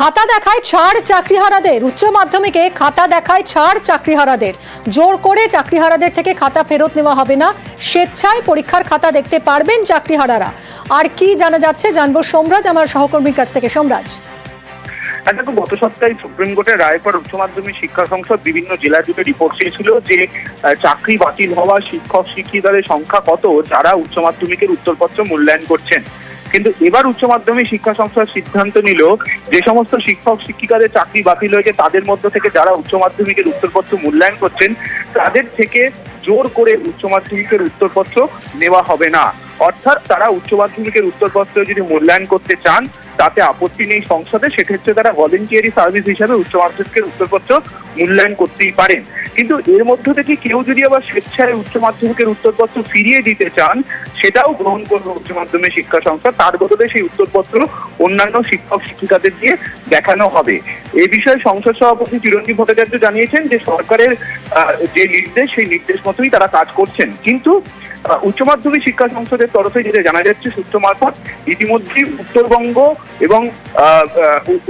খাতা দেখায় ছাড় চাকরিহারাদের। উচ্চ মাধ্যমিকে খাতা দেখায় ছাড় চাকরিহারাদের। জোর করে চাকরিহারাদের থেকে খাতা ফেরত নেওয়া হবে না, স্বেচ্ছায় পরীক্ষার খাতা দেখতে পারবেন চাকরিহারারা। আর কি জানা যাচ্ছে জানবো সোমরাজ আমার সহকর্মীর কাছ থেকে। সোমরাজ, দেখো, গত সপ্তাহে সুপ্রিম কোর্টের রায়ের পর উচ্চ মাধ্যমিক শিক্ষা সংসদ বিভিন্ন জেলা জুড়ে রিপোর্ট চেয়েছিল যে চাকরি বাতিল হওয়া শিক্ষক শিক্ষিকাদের সংখ্যা কত যারা উচ্চ মাধ্যমিকের উত্তরপত্র মূল্যায়ন করছেন। কিন্তু এবার উচ্চ মাধ্যমিক শিক্ষা সংসদ সিদ্ধান্ত নিল যে সমস্ত শিক্ষক শিক্ষিকাদের চাকরি বাতিল হয়েছে তাদের মধ্য থেকে যারা উচ্চ মাধ্যমিকের উত্তরপত্র মূল্যায়ন করছেন তাদের থেকে জোর করে উচ্চ মাধ্যমিকের উত্তরপত্র নেওয়া হবে না। অর্থাৎ তারা উচ্চ মাধ্যমিকের উত্তরপত্র যদি মূল্যায়ন করতে চান তাতে আপত্তি নেই সংসদে, সেক্ষেত্রে তারা ভলেন্টিয়ারি সার্ভিস হিসাবে উচ্চ মাধ্যমিকের উত্তরপত্র মূল্যায়ন করতেই পারেন। কিন্তু এর মধ্য থেকে কেউ যদি আবার স্বেচ্ছায় উচ্চ মাধ্যমিকের উত্তরপত্র ফিরিয়ে দিতে চান সেটাও গ্রহণ করবে উচ্চ মাধ্যমিক শিক্ষা সংসদ। তার বদলে সেই উত্তরপত্র অন্যান্য শিক্ষক শিক্ষিকাদের দিয়ে দেখানো হবে। এ বিষয়ে সংসদ সভাপতি চিরঞ্জীব ভট্টাচার্য জানিয়েছেন যে সরকারের যে নির্দেশ সেই নির্দেশ মতোই তারা কাজ করছেন। কিন্তু উচ্চ মাধ্যমিক শিক্ষা সংসদের তরফে যেটা জানা যাচ্ছে সূত্র মারফত, ইতিমধ্যেই উত্তরবঙ্গ এবং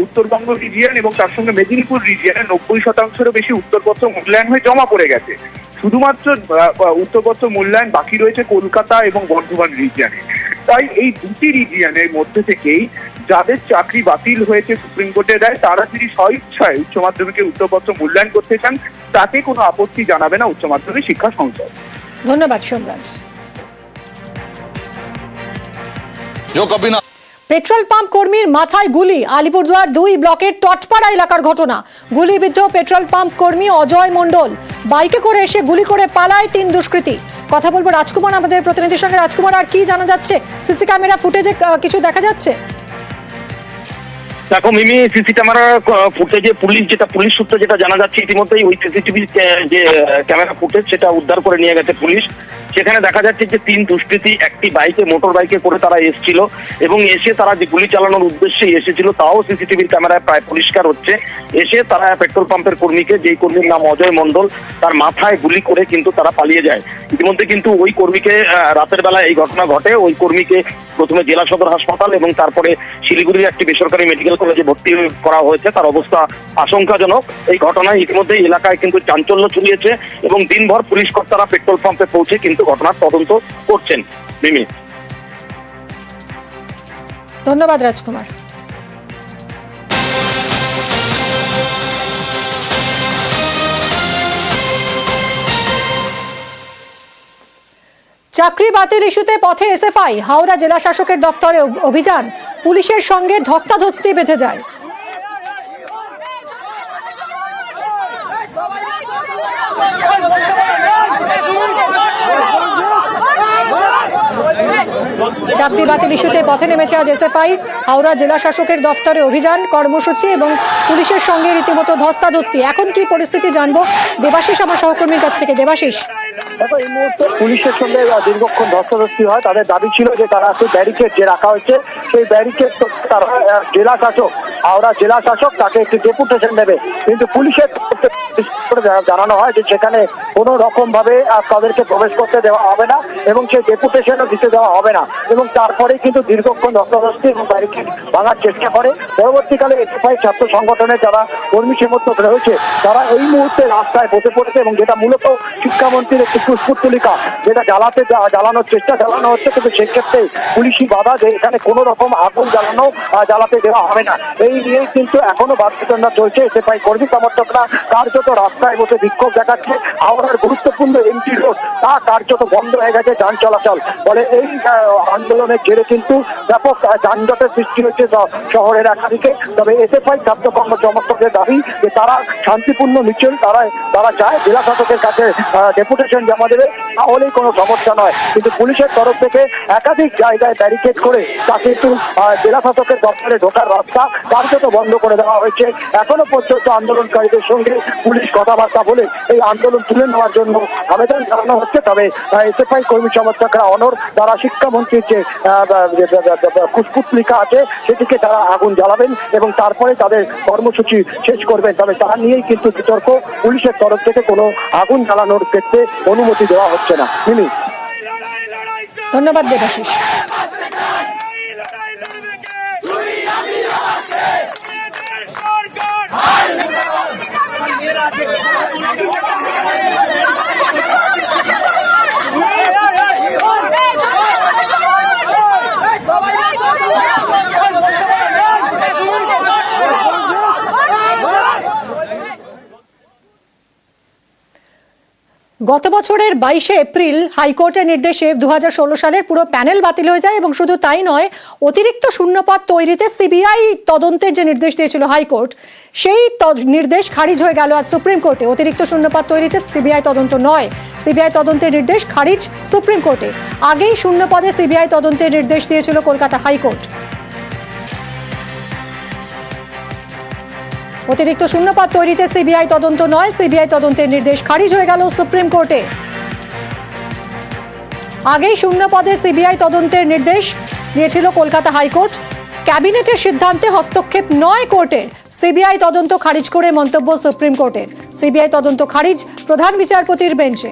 উত্তরবঙ্গ রিজিয়ন এবং তার সঙ্গে মেদিনীপুর রিজিয়নে 90% বেশি উত্তরপত্র মূল্যায়ন হয়ে জমা পড়ে গেছে। শুধুমাত্র উত্তরপত্র মূল্যায়ন বাকি রয়েছে কলকাতা এবং বর্ধমান রিজিয়নে। তাই এই দুটি রিজিয়নের মধ্যে থেকেই যাদের চাকরি বাতিল হয়েছে সুপ্রিম কোর্টের রায় তারা যদি স্বইচ্ছায় উচ্চ মাধ্যমিকের উত্তরপত্র মূল্যায়ন করতে চান তাতে কোনো আপত্তি জানাবে না উচ্চ মাধ্যমিক শিক্ষা সংসদ। ধন্যবাদ সোমরাজ। পেট্রোল পাম্প কর্মীর মাথায় গুলি, আলিপুরদুয়ার 2 ব্লকের টটপাড়া এলাকার ঘটনা। গুলিবিদ্ধ পেট্রোল পাম্প কর্মী অজয় মণ্ডল। বাইকে করে এসে গুলি করে পালায় 3 দুষ্কৃতী। কথা বলবো রাজকুমার আমাদের প্রতিনিধির সঙ্গে। রাজকুমার, আর কি জানা যাচ্ছে? সিসি ক্যামেরা ফুটেজে কিছু দেখা যাচ্ছে? দেখো মিমি, সিসি ক্যামেরা ফুটেজে পুলিশ সূত্রে যেটা জানা যাচ্ছে ইতিমধ্যেই ওই সিসিটিভি যে ক্যামেরা ফুটেজ সেটা উদ্ধার করে নিয়ে গেছে পুলিশ। সেখানে দেখা যাচ্ছে যে 3 দুষ্কৃতী একটি মোটর বাইকে করে তারা এসেছিল এবং এসে তারা যে গুলি চালানোর উদ্দেশ্যে এসেছিল তাও সিসিটিভির ক্যামেরায় প্রায় পরিষ্কার হচ্ছে। এসে তারা পেট্রোল পাম্পের কর্মীকে, যেই কর্মীর নাম অজয় মণ্ডল, তার মাথায় গুলি করে কিন্তু তারা পালিয়ে যায়। ইতিমধ্যে কিন্তু ওই কর্মীকে রাতের বেলা এই ঘটনা ঘটে। ওই কর্মীকে প্রথমে জেলা সদর হাসপাতাল এবং তারপরে শিলিগুড়ির একটি বেসরকারি মেডিকেল কলেজে ভর্তি করা হয়েছে। তার অবস্থা আশঙ্কাজনক। এই ঘটনায় ইতিমধ্যে এলাকায় কিন্তু চাঞ্চল্য ছড়িয়েছে এবং দিনভর পুলিশ কর্তারা পেট্রোল পাম্পে পৌঁছে কিন্তু ঘটনার তদন্ত করছেন। মিমি, ধন্যবাদ রাজকুমার। চাকরি বাতিল ইস্যুতে পথে এসএফআই। হাওড়া জেলা শাসকের দফতরে অভিযান, পুলিশের সঙ্গে ধস্তাধস্তি বেঁধে যায়। চাকরি বাতিল ইস্যুতে পথে নেমেছে আজ এসএফআই। হাওড়া জেলা শাসকের দফতরে অভিযান কর্মসূচি এবং পুলিশের সঙ্গে রীতিমতো ধস্তাধস্তি। এখন কি পরিস্থিতি জানবো দেবাশিস আমার সহকর্মীর কাছ থেকে। দেবাশিস, দেখো, এই মুহূর্তে পুলিশের সঙ্গে দীর্ঘক্ষণ ধস্তাধস্তি হয়। তাদের দাবি ছিল যে তারা ব্যারিকেড যে রাখা হয়েছে সেই ব্যারিকেড তারা জেলা শাসক, হাওড়া জেলা শাসক তাকে একটি ডেপুটেশন দেবে। কিন্তু পুলিশের জানানো হয় যে সেখানে কোনো রকম ভাবে তাদেরকে প্রবেশ করতে দেওয়া হবে না এবং সেই ডেপুটেশনও দিতে দেওয়া হবে না। এবং তারপরে কিন্তু দীর্ঘক্ষণ ধস্তাধস্তি এবং ব্যারিকেড ভাঙার চেষ্টা করে। পরবর্তীকালে এসএফআই ছাত্র সংগঠনের যারা কর্মী সমর্থক রয়েছে তারা এই মুহূর্তে রাস্তায় বসে পড়েছে এবং যেটা মূলত শিক্ষামন্ত্রীর একটি পুষ্পতলিকা যেটা জ্বালানোর চেষ্টা চালানো হচ্ছে। কিন্তু সেক্ষেত্রে পুলিশি বাধা যে এখানে কোনো রকম আগুন জ্বালাতে দেওয়া হবে না, এই নিয়েই কিন্তু এখনো বাকবিতণ্ডা চলছে। এসএফআই কর্মী সমর্থকরা কার্যত রাস্তায় বসে বিক্ষোভ দেখাচ্ছে। হাওড়ার গুরুত্বপূর্ণ এমটি রোড তা কার্যত বন্ধ হয়ে গেছে যান চলাচল। ফলে এই আন্দোলনের জেরে কিন্তু ব্যাপক যানজটের সৃষ্টি হয়েছে শহরের একাধিকে। তবে এসএফআই ছাত্র কর্ম সমর্থকদের দাবি যে তারা শান্তিপূর্ণ মিছিল তারা চায় জেলা শাসকের কাছে ডেপুটেশন জমা দেবে, তাহলেই কোনো সমস্যা নয়। কিন্তু পুলিশের তরফ থেকে একাধিক জায়গায় ব্যারিকেড করে তা কিন্তু জেলা শাসকের দপ্তরে ঢোকার রাস্তা কার্যত বন্ধ করে দেওয়া হয়েছে। এখনো পর্যন্ত আন্দোলনকারীদের সঙ্গে পুলিশ কথাবার্তা বলে এই আন্দোলন তুলে নেওয়ার জন্য আবেদন জানানো হচ্ছে। তবে এসএফআই কর্মী সমর্থকরা অনড়, তারা শিক্ষামন্ত্রীর যে কুশপুতলিকা আছে সেটিকে তারা আগুন জ্বালাবেন এবং তারপরে তাদের কর্মসূচি শেষ করবেন। তবে তা নিয়েই কিন্তু বিতর্ক। পুলিশের তরফ থেকে কোনো আগুন জ্বালানোর ক্ষেত্রে অনুমতি দেওয়া হচ্ছে না। ধন্যবাদ দেবাশিস। গত বছরের 22শে এপ্রিল হাইকোর্টের নির্দেশে 2016 সালের পুরো প্যানেল বাতিল হয়ে যায় এবং শুধু তাই নয়, অতিরিক্ত শূন্যপদ তৈরিতে সিবিআই তদন্তের যে নির্দেশ দিয়েছিল হাইকোর্ট, সেই নির্দেশ খারিজ হয়ে গেল আজ সুপ্রিম কোর্টে। অতিরিক্ত শূন্যপদ তৈরিতে সিবিআই তদন্ত নয়, সিবিআই তদন্তের নির্দেশ খারিজ সুপ্রিম কোর্টে। আগেই শূন্যপদে সিবিআই তদন্তের নির্দেশ দিয়েছিল কলকাতা হাইকোর্ট। অতিরিক্ত শূন্যপদ তৈরিতে সিবিআই তদন্ত নয়, সিবিআই তদন্তের নির্দেশ খারিজ হয়ে গেল সুপ্রিম কোর্টে। আগেই শূন্যপদে সিবিআই তদন্তের নির্দেশ দিয়েছিল কলকাতা হাইকোর্ট। ক্যাবিনেটের সিদ্ধান্তে হস্তক্ষেপ নয় কোর্টের, সিবিআই তদন্ত খারিজ করে মন্তব্য সুপ্রিম কোর্টের। সিবিআই তদন্ত খারিজ প্রধান বিচারপতির বেঞ্চে।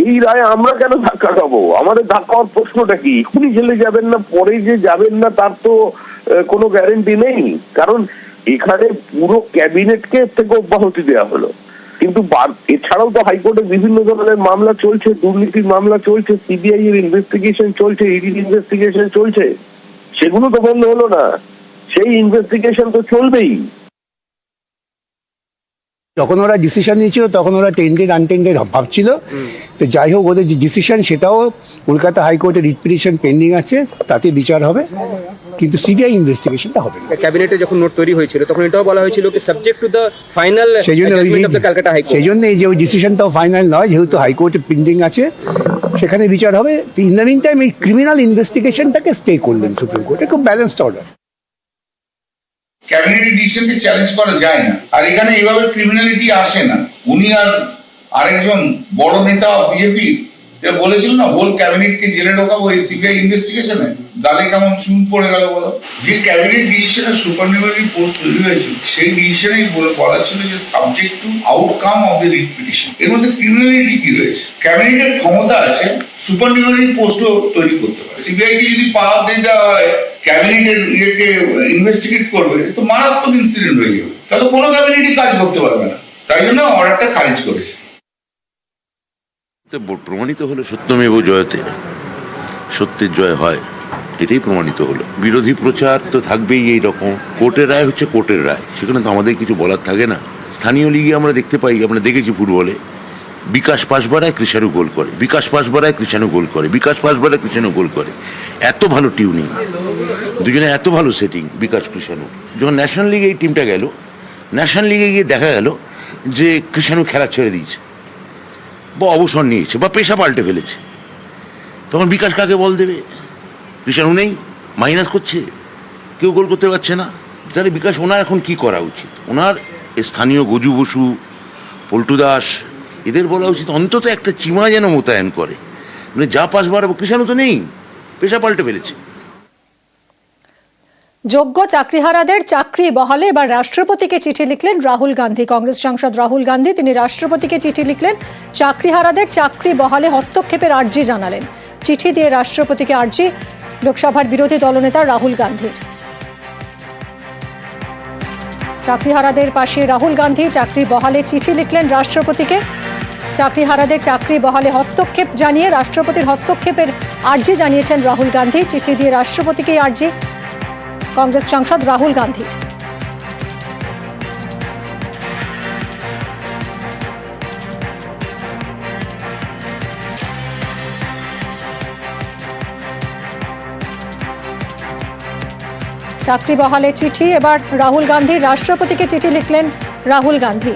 এই রায় আমরা কেন ধাক্কা খাবো? আমাদের ধাক্কা হওয়ার প্রশ্নটা কি? এখনই জেলে যাবেন না, পরে যে যাবেন না তার তো কোনো গ্যারেন্টি নেই। কারণ এখানে পুরো ক্যাবিনেটকে থেকে অব্যাহতি দেওয়া হলো, কিন্তু এছাড়াও তো হাইকোর্টে বিভিন্ন ধরনের মামলা চলছে, দুর্নীতির মামলা চলছে, সিবিআই এর ইনভেস্টিগেশন চলছে, ইডির ইনভেস্টিগেশন চলছে, সেগুলো তো বন্ধ হলো না। সেই ইনভেস্টিগেশন তো চলবেই। যখন ওরা ডিসিশন নিয়েছিল তখন ওরা টেন্ডেড আনটেন্ডেড ভাবছিল। তো যাই হোক, ওদের যে ডিসিশন সেটাও কলকাতা হাইকোর্টে রিট পিটিশন পেন্ডিং আছে, তাতে বিচার হবে, কিন্তু সিবিআই ইনভেস্টিগেশনটা হবে না। ক্যাবিনেটে যখন নোট তৈরি হয়েছিল তখন এটাও বলা হয়েছিল কি subject to the final judgment of the Calcutta high court. সেই জন্য এই যে ওই ডিসিশনটাও ফাইনাল নয়, যেহেতু হাইকোর্টে পেন্ডিং আছে, সেখানে বিচার হবে। ইন দ্য মিন টাইম এই ক্রিমিনাল ইনভেস্টিগেশনটাকে স্টে করলেন সুপ্রিম কোর্টে, খুব ব্যালেন্সড অর্ডার। ক্যাবিনেটের ডিসিশনকে চ্যালেঞ্জ করা যায় না, আর এখানে এইভাবে ক্রিমিনালিটি আসে না। উনি আর আরেকজন বড় নেতা বিজেপি বলেছিল না, হোল ক্যাবিনেটকে জেলে ঢোকাবো এই সিবিআই ইনভেস্টিগেশনে, গালে কেমন চুন পড়ে গেল বলো। যে ক্যাবিনেট ডিসিশনে সুপারনিউমারি পোস্ট তৈরি হয়েছিল, সেই ডিসিশনেই বলা ছিল যে subject to outcome of the writ petition. এর মধ্যে ক্রিমিনালিটি কি রয়েছে? ক্যাবিনেটের ক্ষমতা আছে সুপারনিউমারি পোস্টও তৈরি করতে পারে। সিবিআই কে যদি পাওয়ার দিয়ে দেওয়া হয় ক্যাবিনেটের ইয়েকে ইনভেস্টিগেট করবে, তো মারাত্মক ইনসিডেন্ট হয়ে যাবে, তাহলে কোনো ক্যাবিনেটই কাজ করতে পারবে না। তাই জন্য অর্ডারটা খারিজ করেছে। প্রমাণিত হলো সত্যমেব জয়তে, সত্যের জয় হয়, এটাই প্রমাণিত হলো। বিরোধী প্রচার তো থাকবেই এই রকম। কোর্টের রায় হচ্ছে কোর্টের রায়, সেখানে তো আমাদের কিছু বলার থাকে না। স্থানীয় লিগে আমরা দেখতে পাই, আমরা দেখেছি ফুটবলে, বিকাশ পাস বাড়ায় কৃষাণু গোল করে, বিকাশ পাস বাড়ায় কৃষাণু গোল করে, বিকাশ পাস বাড়ায় কৃষাণু গোল করে। এত ভালো টিউনিং, দুজনে এত ভালো সেটিং বিকাশ কৃষাণু। যখন ন্যাশনাল লিগে এই টিমটা গেল, ন্যাশনাল লিগে গিয়ে দেখা গেল যে কৃষাণু খেলা ছেড়ে দিয়েছে বা অবসর নিয়েছে বা পেশা পাল্টে ফেলেছে। তখন বিকাশ কাকে বল দেবে? কৃষাণু নেই, মাইনাস করছে, কেউ গোল করতে পারছে না। তাহলে বিকাশ ওনার এখন কি করা উচিত? ওনার স্থানীয় গজু বসু, পল্টু দাস, এদের বলা উচিত অন্তত একটা চিমা যেন মোতায়েন করে। মানে যা পাস বাড়াবো, কৃষাণু তো নেই, পেশা পাল্টে ফেলেছে। যোগ্য চাকরিহারাদের চাকরি বহালে এবার রাষ্ট্রপতিকে চিঠি লিখলেন রাহুল গান্ধী। কংগ্রেস সাংসদ রাহুল গান্ধী তিনি রাষ্ট্রপতিকে চিঠি লিখলেন, চাকরিহারাদের চাকরি বহালে হস্তক্ষেপের আর্জি জানালেন। চিঠি দিয়ে রাষ্ট্রপতিকে আর্জি লোকসভার বিরোধী দলনেতা রাহুল গান্ধীর। চাকরিহারাদের পাশে রাহুল গান্ধী চাকরি বহালে চিঠি লিখলেন রাষ্ট্রপতিকে। চাকরিহারাদের চাকরি বহালে হস্তক্ষেপ জানিয়ে রাষ্ট্রপতির হস্তক্ষেপের আর্জি জানিয়েছেন রাহুল গান্ধী। চিঠি দিয়ে রাষ্ট্রপতিকে আর্জি কংগ্রেস সাংসদ রাহুল গান্ধীর। চাকরি বহালে চিঠি এবার রাহুল গান্ধী, রাষ্ট্রপতিকে চিঠি লিখলেন রাহুল গান্ধী।